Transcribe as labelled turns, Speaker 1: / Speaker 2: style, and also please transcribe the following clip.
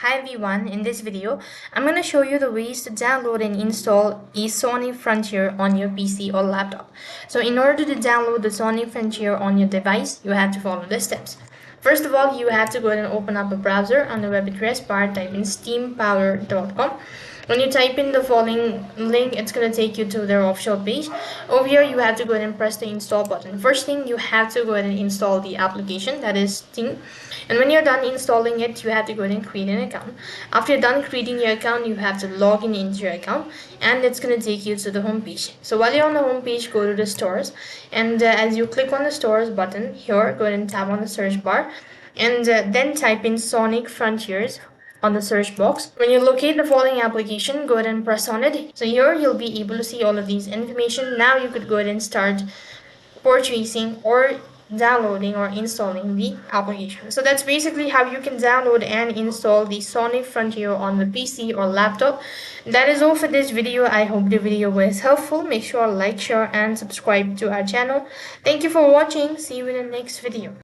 Speaker 1: Hi everyone, in this video, I'm going to show you the ways to download and install a Sony Frontier on your PC or laptop. So in order to download the Sony Frontier on your device, you have to follow the steps. First of all, you have to go ahead and open up a browser. On the web address bar, type in steampower.com. When you type in the following link, it's going to take you to their official page. Over here, you have to go ahead and press the install button. First thing, you have to go ahead and install the application, that is Steam. And when you're done installing it, you have to go ahead and create an account. After you're done creating your account, you have to log in into your account, and it's going to take you to the home page. So while you're on the home page, go to the stores, and as you click on the stores button here, go ahead and tap on the search bar, and then type in Sonic Frontiers on the search box. When you locate the following application, go ahead and press on it. So here you'll be able to see all of these information. Now you could go ahead and start purchasing or downloading or installing the application. So that's basically how you can download and install the Sony Frontier on the PC or laptop. That is all for this video. I hope the video was helpful. Make sure to like, share and subscribe to our channel. Thank you for watching. See you in the next video.